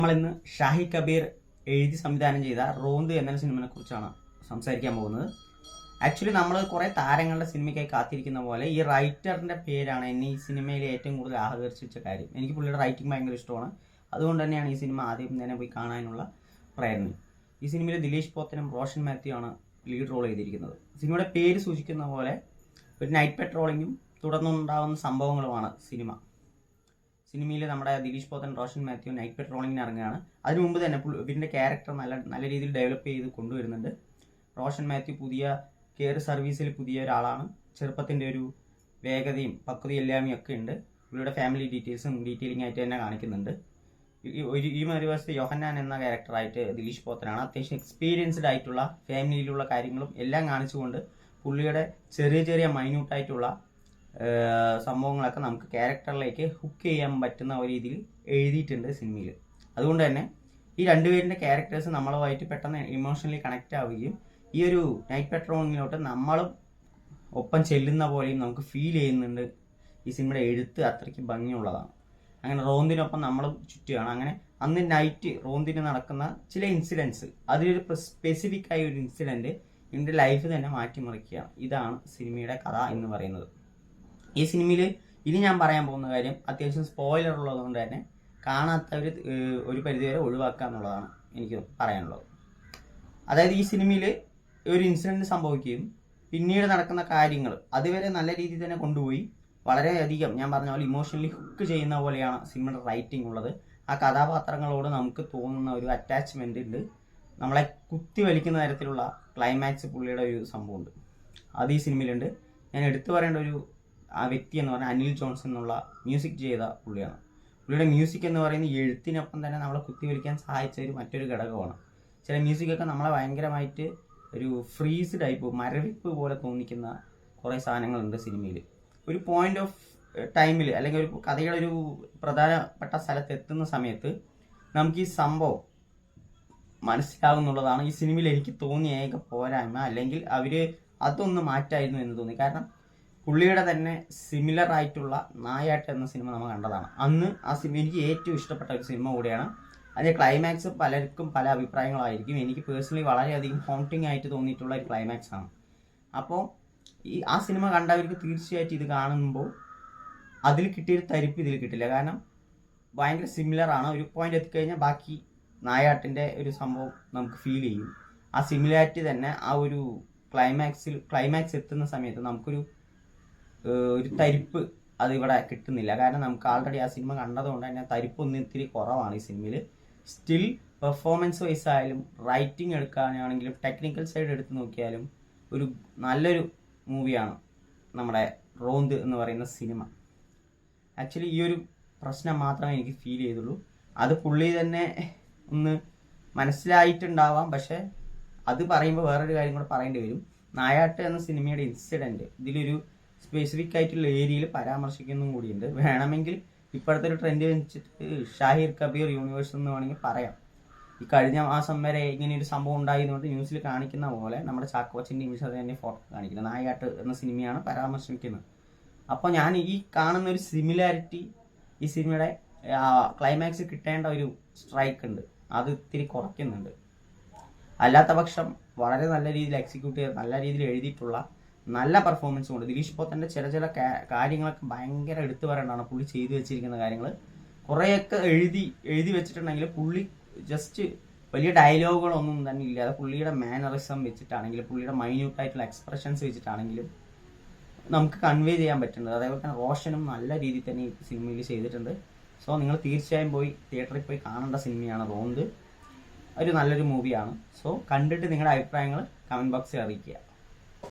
നമ്മളിന്ന് ഷാഹി കബീർ എഴുതി സംവിധാനം ചെയ്ത റോന്ത് എന്ന സിനിമയെ കുറിച്ചാണ് സംസാരിക്കാൻ പോകുന്നത്. ആക്ച്വലി നമ്മൾ കുറേ താരങ്ങളുടെ സിനിമയ്ക്കായി കാത്തിരിക്കുന്ന പോലെ ഈ റൈറ്ററിന്റെ പേരാണ് എന്നെ ഈ സിനിമയിൽ ഏറ്റവും കൂടുതൽ ആകർഷിച്ച കാര്യം. എനിക്ക് പുള്ളിയുടെ റൈറ്റിംഗ് ഭയങ്കര ഇഷ്ടമാണ്. അതുകൊണ്ട് തന്നെയാണ് ഈ സിനിമ ആദ്യം തന്നെ പോയി കാണാനുള്ള പ്രേരണ. ഈ സിനിമയിൽ ദിലീഷ് പോത്തനും റോഷൻ മാത്യു ആണ് ലീഡ് റോൾ ചെയ്തിരിക്കുന്നത്. സിനിമയുടെ പേര് സൂചിക്കുന്ന പോലെ ഒരു നൈറ്റ് പെട്രോളിങ്ങും തുടർന്നുണ്ടാകുന്ന സംഭവങ്ങളുമാണ് സിനിമയിൽ നമ്മുടെ ദിലീഷ് പോത്തൻ റോഷൻ മാത്യു നൈറ്റ് പെട്രോളിങ്ങിന് ഇറങ്ങുകയാണ്. അതിനു മുമ്പ് തന്നെ ഇവരുടെ ക്യാരക്ടർ നല്ല രീതിയിൽ ഡെവലപ്പ് ചെയ്ത് കൊണ്ടുവരുന്നുണ്ട്. റോഷൻ മാത്യു പുതിയ കെയർ സർവീസിൽ പുതിയ ഒരാളാണ്. ചെറുപ്പത്തിൻ്റെ ഒരു വേഗതയും പക്വതയും എല്ലാമേ ഒക്കെ ഉണ്ട്. ഇവരുടെ ഫാമിലി ഡീറ്റെയിലിംഗ് ആയിട്ട് തന്നെ കാണിക്കുന്നുണ്ട്. ഈ മറുവശത്ത് യോഹന്നാൻ എന്ന ക്യാരക്ടറായിട്ട് ദിലീഷ് പോത്തനാണ്. അത്യാവശ്യം എക്സ്പീരിയൻസ്ഡ് ആയിട്ടുള്ള ഫാമിലിയിലുള്ള കാര്യങ്ങളും എല്ലാം കാണിച്ചുകൊണ്ട് പുള്ളിയുടെ ചെറിയ മൈന്യൂട്ടായിട്ടുള്ള സംഭവങ്ങളൊക്കെ നമുക്ക് ക്യാരക്ടറിലേക്ക് ഹുക്ക് ചെയ്യാൻ പറ്റുന്ന ഒരു രീതിയിൽ എഴുതിയിട്ടുണ്ട് സിനിമയിൽ. അതുകൊണ്ട് തന്നെ ഈ രണ്ടുപേരുടെ ക്യാരക്ടേഴ്സ് നമ്മളുമായിട്ട് പെട്ടെന്ന് ഇമോഷണലി കണക്റ്റ് ആവുകയും ഈ ഒരു നൈറ്റ് പെട്രോളിങ്ങിലോട്ട് നമ്മളും ഒപ്പം ചെല്ലുന്ന പോലെയും നമുക്ക് ഫീൽ ചെയ്യുന്നുണ്ട്. ഈ സിനിമയുടെ എഴുത്ത് അത്രയ്ക്ക് ഭംഗിയുള്ളതാണ്. അങ്ങനെ റോന്തിനൊപ്പം നമ്മളും ചുറ്റുകയാണ്. അങ്ങനെ അന്ന് നൈറ്റ് റോന്തിന് നടക്കുന്ന ചില ഇൻസിഡൻസ്, അതിലൊരു സ്പെസിഫിക് ആയ ഒരു ഇൻസിഡൻറ്റ് എൻ്റെ ലൈഫ് തന്നെ മാറ്റിമറിക്കുകയാണ്. ഇതാണ് സിനിമയുടെ കഥ എന്ന് പറയുന്നത്. ഈ സിനിമയിൽ ഇനി ഞാൻ പറയാൻ പോകുന്ന കാര്യം അത്യാവശ്യം സ്പോയിലർ ഉള്ളതുകൊണ്ട് തന്നെ കാണാത്തവർ ഒരു പരിധിവരെ ഒഴിവാക്കുക എന്നുള്ളതാണ് എനിക്ക് പറയാനുള്ളത്. അതായത് ഈ സിനിമയിൽ ഒരു ഇൻസിഡൻറ്റ് സംഭവിക്കുകയും പിന്നീട് നടക്കുന്ന കാര്യങ്ങൾ അതുവരെ നല്ല രീതിയിൽ തന്നെ കൊണ്ടുപോയി വളരെയധികം ഞാൻ പറഞ്ഞ പോലെ ഇമോഷണലി ഹുക്ക് ചെയ്യുന്ന പോലെയാണ് സിനിമയുടെ റൈറ്റിംഗ് ഉള്ളത്. ആ കഥാപാത്രങ്ങളോട് നമുക്ക് തോന്നുന്ന ഒരു അറ്റാച്ച്മെൻ്റ് ഉണ്ട്. നമ്മളെ കുത്തി വലിക്കുന്ന തരത്തിലുള്ള ക്ലൈമാക്സ് പുള്ളിയുടെ ഒരു സംഭവമുണ്ട്. അത് ഈ സിനിമയിലുണ്ട്. ഞാൻ എടുത്തു പറയേണ്ട ഒരു ആ വ്യക്തി എന്ന് പറഞ്ഞാൽ അനിൽ ജോൺസൺ എന്നുള്ള മ്യൂസിക് ചെയ്ത പുള്ളിയാണ്. പുള്ളിയുടെ മ്യൂസിക് എന്ന് പറയുന്നത് എഴുത്തിനൊപ്പം തന്നെ നമ്മളെ കുത്തിവലിക്കാൻ സഹായിച്ച ഒരു മറ്റൊരു ഘടകമാണ്. ചില മ്യൂസിക്കൊക്കെ നമ്മളെ ഭയങ്കരമായിട്ട് ഒരു ഫ്രീസ് ടൈപ്പ് മരവിപ്പ് പോലെ തോന്നിക്കുന്ന കുറേ സാധനങ്ങളുണ്ട് സിനിമയിൽ. ഒരു പോയിന്റ് ഓഫ് ടൈമിൽ അല്ലെങ്കിൽ ഒരു കഥയുടെ ഒരു പ്രധാനപ്പെട്ട സ്ഥലത്ത് എത്തുന്ന സമയത്ത് നമുക്ക് ഈ സംഭവം മനസ്സിലാകുന്നുള്ളതാണ് ഈ സിനിമയിൽ എനിക്ക് തോന്നിയ ഏക പോരായ്മ. അല്ലെങ്കിൽ അവർ അതൊന്ന് മാറ്റായിരുന്നു എന്ന് തോന്നി. കാരണം പുള്ളിയുടെ തന്നെ സിമിലർ ആയിട്ടുള്ള നായാട്ട് എന്ന സിനിമ നമ്മൾ കണ്ടതാണ്. അന്ന് ആ സിനിമ എനിക്ക് ഏറ്റവും ഇഷ്ടപ്പെട്ട ഒരു സിനിമ കൂടിയാണ്. അതിൻ്റെ ക്ലൈമാക്സ് പലർക്കും പല അഭിപ്രായങ്ങളായിരിക്കും. എനിക്ക് പേഴ്സണലി വളരെയധികം ഹോണ്ടിങ് ആയിട്ട് തോന്നിയിട്ടുള്ള ഒരു ക്ലൈമാക്സ് ആണ്. അപ്പോൾ ആ സിനിമ കണ്ടവർക്ക് തീർച്ചയായിട്ടും ഇത് കാണുമ്പോൾ അതിൽ കിട്ടിയൊരു തരിപ്പ് ഇതിൽ കിട്ടില്ല. കാരണം ഭയങ്കര സിമിലർ ആണ്. ഒരു പോയിന്റ് എത്തിക്കഴിഞ്ഞാൽ ബാക്കി നായാട്ടിൻ്റെ ഒരു സംഭവം നമുക്ക് ഫീൽ ചെയ്യും. ആ സിമിലാരിറ്റി തന്നെ ആ ഒരു ക്ലൈമാക്സ് എത്തുന്ന സമയത്ത് നമുക്കൊരു തരിപ്പ് അതിവിടെ കിട്ടുന്നില്ല. കാരണം നമുക്ക് ആൾറെഡി ആ സിനിമ കണ്ടതുകൊണ്ട് തന്നെ തരിപ്പൊന്നും ഇത്തിരി കുറവാണ് ഈ സിനിമയിൽ. സ്റ്റിൽ പെർഫോമൻസ് വൈസ് ആയാലും റൈറ്റിംഗ് എടുക്കാനാണെങ്കിലും ടെക്നിക്കൽ സൈഡ് എടുത്ത് നോക്കിയാലും ഒരു നല്ലൊരു മൂവിയാണ് നമ്മുടെ റോന്ത് എന്ന് പറയുന്ന സിനിമ. ആക്ച്വലി ഈ ഒരു പ്രശ്നം മാത്രമേ എനിക്ക് ഫീൽ ചെയ്തുള്ളൂ. അത് പുള്ളി തന്നെ ഒന്ന് മനസ്സിലായിട്ടുണ്ടാവാം. പക്ഷെ അത് പറയുമ്പോൾ വേറൊരു കാര്യം കൂടെ പറയേണ്ടി വരും. നായാട്ട് എന്ന സിനിമയുടെ ഇൻസിഡൻറ്റ് ഇതിലൊരു സ്പെസിഫിക് ആയിട്ടുള്ള ഏരിയയിൽ പരാമർശിക്കുന്നതും കൂടിയുണ്ട്. വേണമെങ്കിൽ ഇപ്പോഴത്തെ ഒരു ട്രെൻഡ് വെച്ചിട്ട് ഷാഹിർ കബീർ യൂണിവേഴ്സ് എന്ന് വേണമെങ്കിൽ പറയാം. ഈ കഴിഞ്ഞ മാസം വരെ ഇങ്ങനെ ഒരു സംഭവം ഉണ്ടായതുകൊണ്ട് ന്യൂസിൽ കാണിക്കുന്ന പോലെ നമ്മുടെ ചാക്കോച്ചൻ്റെ ഇമേജ് അത് തന്നെ ഫോട്ടോ കാണിക്കുന്നത് നായാട്ട് എന്ന സിനിമയാണ് പരാമർശിക്കുന്നത്. അപ്പോൾ ഞാൻ ഈ കാണുന്ന ഒരു സിമിലാരിറ്റി ഈ സിനിമയുടെ ക്ലൈമാക്സ് കിട്ടേണ്ട ഒരു സ്ട്രൈക്ക് ഉണ്ട്, അത് ഇത്തിരി കുറയ്ക്കുന്നുണ്ട്. അല്ലാത്ത പക്ഷം വളരെ നല്ല രീതിയിൽ എക്സിക്യൂട്ട് ചെയ്ത് നല്ല രീതിയിൽ എഴുതിയിട്ടുള്ള നല്ല പെർഫോമൻസ് കൊണ്ട് ദിലീഷ് പോത്തൻ്റെ ചില കാര്യങ്ങളൊക്കെ ഭയങ്കര എടുത്തു പറയേണ്ടതാണ്. പുള്ളി ചെയ്തു വെച്ചിരിക്കുന്ന കാര്യങ്ങൾ കുറേയൊക്കെ എഴുതി വെച്ചിട്ടുണ്ടെങ്കിൽ പുള്ളി ജസ്റ്റ് വലിയ ഡയലോഗുകളൊന്നും തന്നെ ഇല്ലാതെ പുള്ളിയുടെ മാനറിസം വെച്ചിട്ടാണെങ്കിലും പുള്ളിയുടെ മൈന്യൂട്ടായിട്ടുള്ള എക്സ്പ്രഷൻസ് വെച്ചിട്ടാണെങ്കിലും നമുക്ക് കൺവേ ചെയ്യാൻ പറ്റുന്നത്. അതേപോലെ തന്നെ റോഷനും നല്ല രീതിയിൽ തന്നെ ഈ സിനിമയിൽ ചെയ്തിട്ടുണ്ട്. സോ നിങ്ങൾ തീർച്ചയായും പോയി തിയേറ്ററിൽ പോയി കാണേണ്ട സിനിമയാണ് റോന്ത്. ഒരു നല്ലൊരു മൂവിയാണ്. സോ കണ്ടിട്ട് നിങ്ങളുടെ അഭിപ്രായങ്ങൾ കമൻറ്റ് ബോക്സിൽ അറിയിക്കുക.